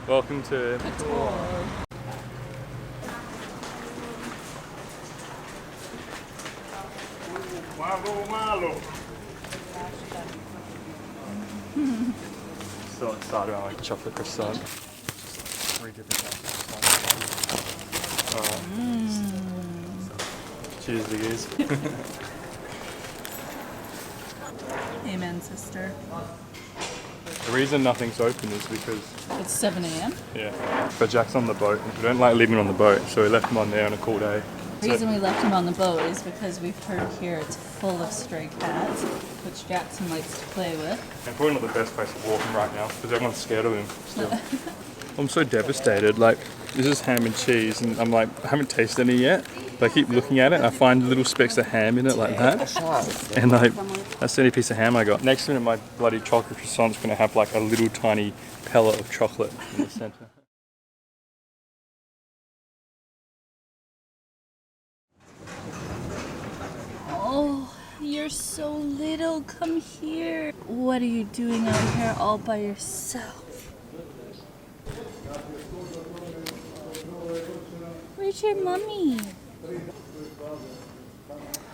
Welcome to Kotor. So excited about like chocolate croissant. Just like 3 different types of croissant. Alright. Cheers, Ziggies. Amen, sister. The reason nothing's open is because It's 7 a.m. but Jack's on the boat. We don't like leaving him on the boat, so we left him on there on a cool day. The reason we left him on the boat is because we've heard here it's full of stray cats, which Jackson likes to play with. And probably not the best place to walk him right now because everyone's scared of him still. I'm so devastated. Like, this is ham and cheese, and I'm like, I haven't tasted any yet. But I keep looking at it, and I find little specks of ham in it like that. And like, that's the only piece of ham I got. Next minute, my bloody chocolate croissant's gonna have like a little tiny pellet of chocolate in the center. Oh, you're so little. Come here. What are you doing out here all by yourself? Where's your mummy?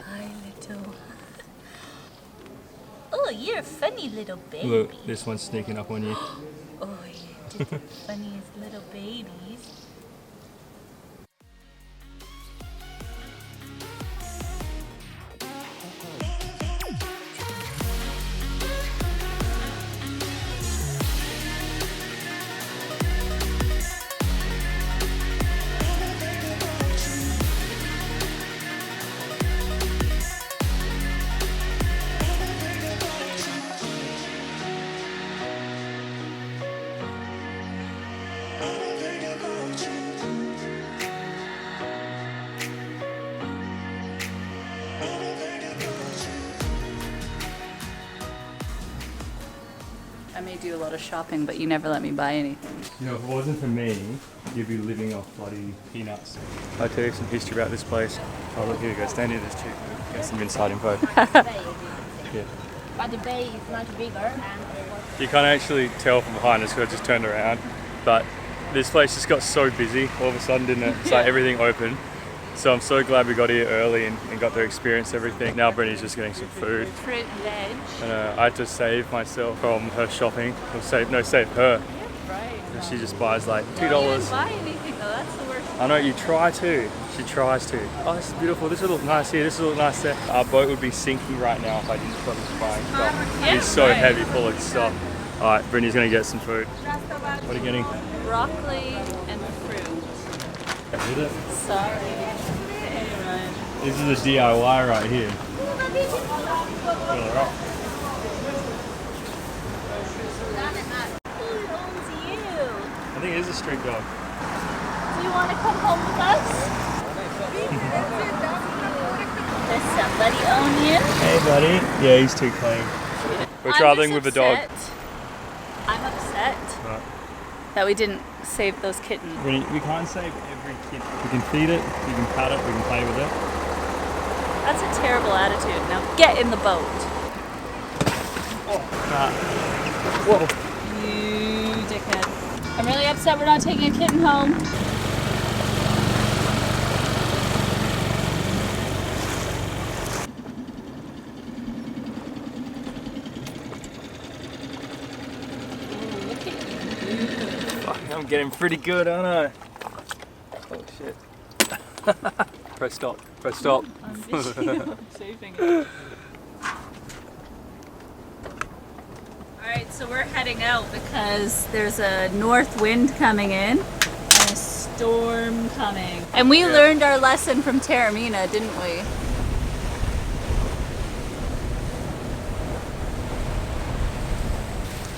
Hi, little. Oh, you're a funny little baby. Look, this one's sneaking up on you. Oh, you're the funniest little babies. I may do a lot of shopping, but you never let me buy anything. You know, if it wasn't for me, you'd be living off bloody peanuts. I'll tell you some history about this place. Oh look, here you go, stand near this chick. Get some inside info. Yeah. But the bay is much bigger and You can't actually tell from behind us because I just turned around. But this place just got so busy all of a sudden, didn't it? It's like everything open. So I'm so glad we got here early and got to experience everything. Now Brittni's just getting some food. Fruit and veg. And I had to save myself from her shopping. Or save her. Yeah, right. And she just buys like $2. No, you didn't buy anything though, that's the worst. I know, you try to. She tries to. Oh, this is beautiful. This will look nice here. This will look nice there. Our boat would be sinking right now if I didn't stop buying stuff. Yeah, It's so right. heavy full of stuff. Alright, Brittni's gonna get some food. What are you getting? Broccoli and fruit. Is it? Sorry. Hey, Ryan. This is a DIY right here. Who owns you? I think it is a street dog. Do you want to come home with us? Does somebody own you? Hey buddy. Yeah, he's too clean. We're traveling with a dog. I'm upset that we didn't save those kittens. We can't save every kid. We can feed it, we can pat it, we can play with it. That's a terrible attitude. Now get in the boat. Whoa. You dickhead. I'm really upset we're not taking a kitten home. I'm getting pretty good, aren't I? Oh shit. Press stop. Press stop. I'm saving it. Alright, so we're heading out because there's a north wind coming in and a storm coming. And we learned our lesson from Taormina, didn't we?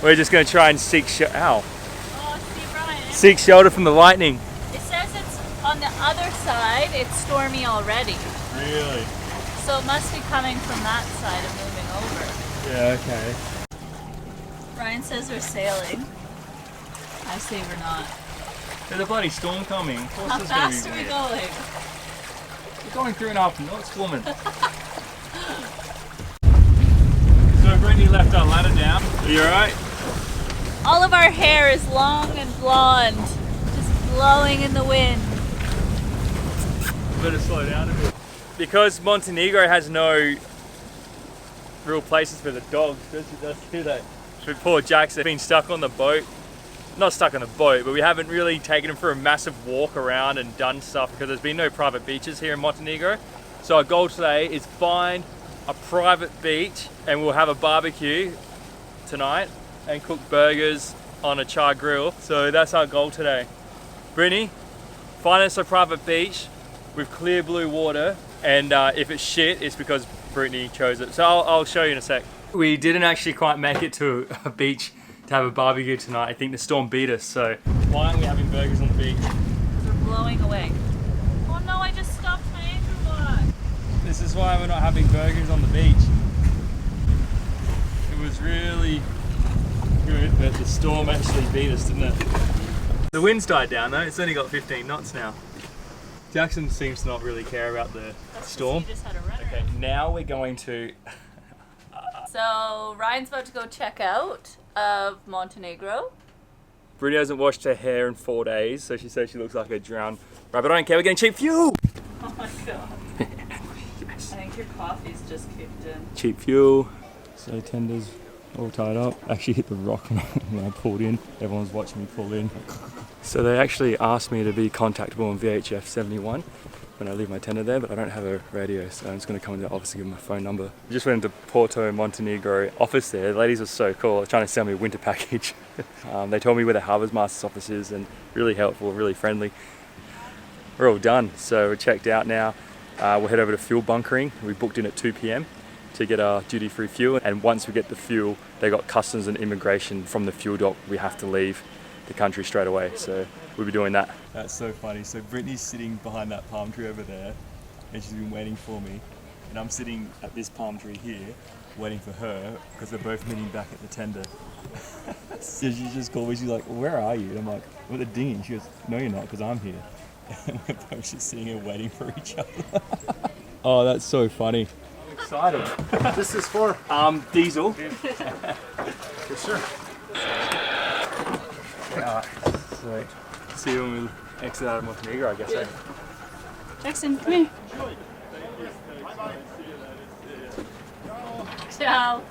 We're just going to try and seek shelter. Ow. Oh, see, Brian. Seek shelter from the lightning. It says it's on the other side, it's stormy already. Really? So it must be coming from that side and moving over. Yeah, okay. Ryan says we're sailing. I say we're not. There's a bloody storm coming. Of course How it's gonna fast be are we weird. going? We're going 3.5 knots, woman. So Brittni left our ladder down. Are you alright? All of our hair is long and blonde, just blowing in the wind. Better slow down a bit. Because Montenegro has no real places for the dogs, do they? So poor Jack's been stuck on the boat. Not stuck on the boat, but we haven't really taken him for a massive walk around and done stuff because there's been no private beaches here in Montenegro. So our goal today is find a private beach and we'll have a barbecue tonight and cook burgers on a char grill. So that's our goal today. Brittni, find us a private beach with clear blue water, and if it's shit, it's because Brittni chose it. So I'll show you in a sec. We didn't actually quite make it to a beach to have a barbecue tonight. I think the storm beat us, so why aren't we having burgers on the beach? Because we're blowing away. Oh no, I just stopped my anchor block. This is why we're not having burgers on the beach. It was really good, but the storm actually beat us, didn't it? The wind's died down though, it's only got 15 knots now. Jackson seems to not really care about the storm. Just had a runner. Okay, now we're going to... So Ryan's about to go check out of Montenegro. Brittni hasn't washed her hair in 4 days, so she says she looks like a drowned rabbit. I don't care, we're getting cheap fuel! Oh my god. Yes. I think your coffee's just kicked in. Cheap fuel. So tenders all tied up. Actually hit the rock when I pulled in. Everyone's watching me pull in. So they actually asked me to be contactable on VHF 71 when I leave my tender there, but I don't have a radio, so I'm just going to come into the office and give them my phone number. I just went into Porto Montenegro office there. The ladies were so cool. They're trying to sell me a winter package. They told me where the Harbours Master's office is, and really helpful, really friendly. We're all done, so we're checked out now. We'll head over to fuel bunkering. We booked in at 2 p.m. to get our duty-free fuel, and once we get the fuel, they got customs and immigration from the fuel dock. We have to leave the country straight away, so we'll be doing that. That's so funny. So Brittni's sitting behind that palm tree over there, and she's been waiting for me, and I'm sitting at this palm tree here waiting for her because we're both meeting back at the tender. So she just called me, she's like, where are you? And I'm like, I'm at the dinghy. She goes, no you're not, because I'm here. And we're both just sitting here waiting for each other. Oh, that's so funny. I'm excited. This is for Diesel. yes, sir. Sweet. See you when we exit out of Montenegro, I guess. Eh? Jackson, come here. Ciao.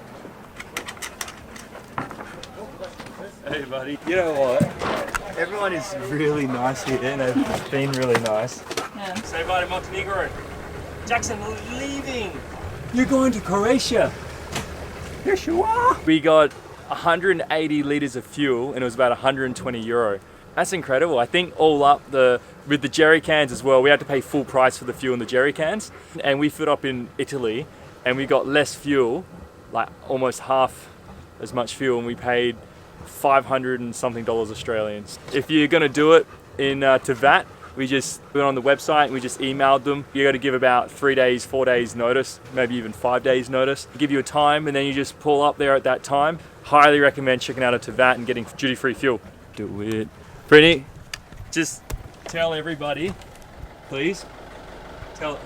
Hey, buddy. You know what? Everyone is really nice here, and they've been really nice. Yeah. Say bye to Montenegro. Jackson, we're leaving. You're going to Croatia. Yes, you are. We got 180 litres of fuel, and it was about 120 euro. That's incredible. I think all up, with the jerry cans as well, we had to pay full price for the fuel in the jerry cans. And we filled up in Italy, and we got less fuel, like almost half as much fuel, and we paid 500 and something dollars Australian. If you're going to do it in Tivat, we just went on the website and we just emailed them. You got to give about 3 days, 4 days notice, maybe even 5 days notice. Give you a time, and then you just pull up there at that time. Highly recommend checking out a Tivat and getting duty-free fuel. Do it. Brittni, just tell everybody, please. Tell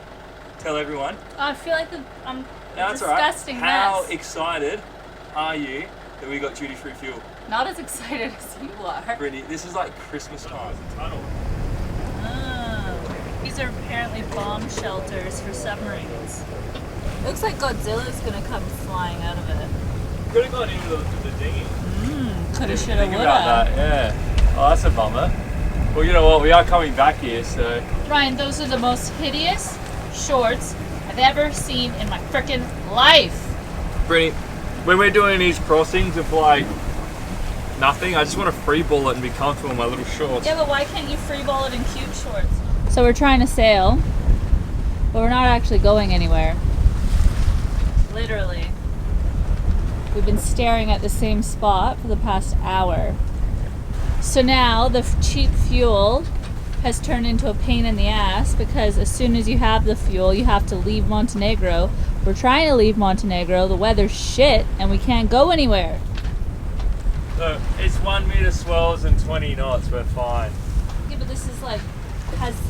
everyone. I feel like I'm No, that's all right. disgusting How mess. excited are you that we got duty-free fuel? Not as excited as you are. Brittni, this is like Christmas time. Oh. These are apparently bomb shelters for submarines. Looks like Godzilla's gonna come flying out of it. Could have gone into the dinghy. Coulda, shoulda, Think woulda. about that, yeah. Oh, that's a bummer. Well, you know what? We are coming back here, so. Ryan, those are the most hideous shorts I've ever seen in my frickin' life. Brittni, when we're doing these crossings of like nothing, I just want to freeball it and be comfortable in my little shorts. Yeah, but why can't you freeball it in cute shorts? So we're trying to sail, but we're not actually going anywhere. Literally. We've been staring at the same spot for the past hour. So now the cheap fuel has turned into a pain in the ass because as soon as you have the fuel, you have to leave Montenegro. We're trying to leave Montenegro, the weather's shit, and we can't go anywhere. Look, it's 1 meter swells and 20 knots, we're fine. Yeah, but this is like,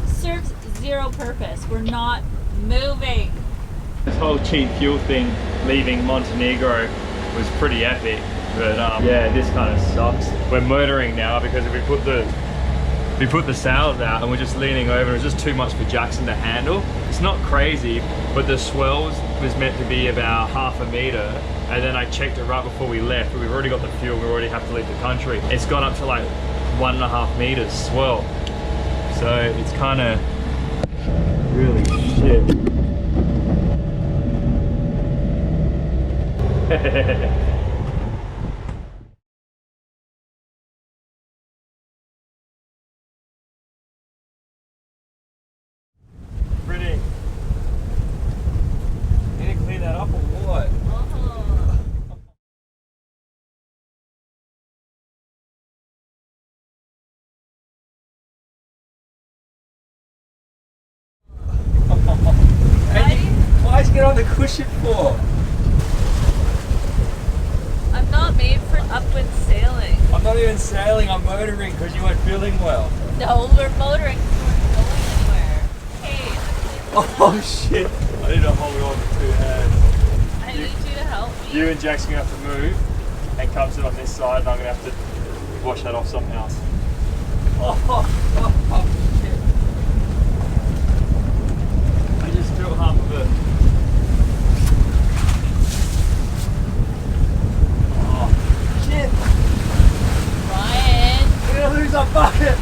serves zero purpose. We're not moving. This whole cheap fuel thing leaving Montenegro was pretty epic. But yeah, this kind of sucks. We're motoring now because if we put the sails out and we're just leaning over, it's just too much for Jackson to handle. It's not crazy, but the swells was meant to be about 1/2 meter, and then I checked it right before we left, but we've already got the fuel, we already have to leave the country. It's gone up to like 1.5 meters swell. So it's kind of really shit. Brittni, you need to clean that up or what? Why'd you get on the cushion for? I'm not made for upwind sailing. I'm not even sailing, I'm motoring because you weren't feeling well. No, we're motoring because we're going anywhere. Hey. Oh shit. I need to hold it on with 2 hands. I need you to help me. You and Jack's gonna have to move and come sit on this side, and I'm gonna have to wash that off something else. Oh shit. I just feel half of it. Oh shit. Ryan. We're gonna lose our bucket.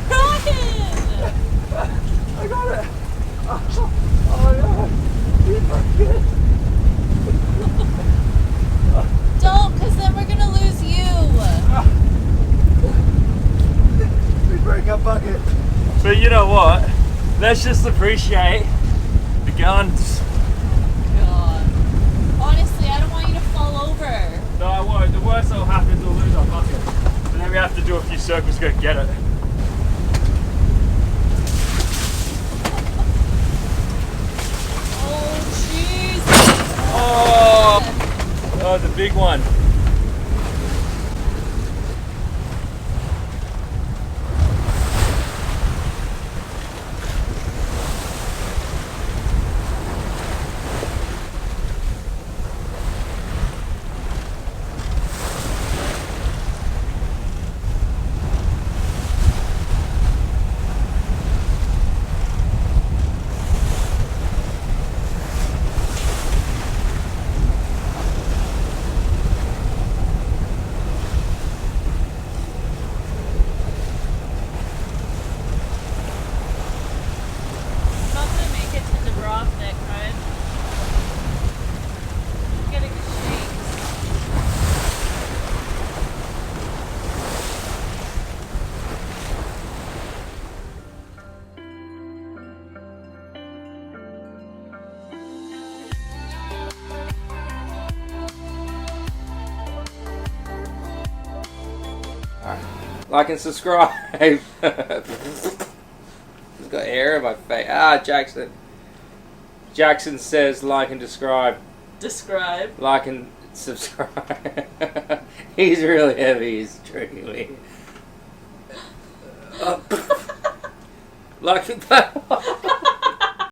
Ryan! I got it. Oh no. You fucking. Don't, because then we're gonna lose you. We break our bucket. But you know what? Let's just appreciate the guns. God. Honestly, I don't want you to fall over. No, I won't. The worst that'll happen is we'll lose our bucket. But then we have to do a few circles to go get it. Oh, jeez. Oh! Oh, the big one. I'm not gonna make it to Dubrovnik, right? I'm getting the shakes. Like and subscribe. It's got air in my face. Jackson. Jackson says like and describe. Describe. Like and subscribe. He's really heavy. He's tricking me. Like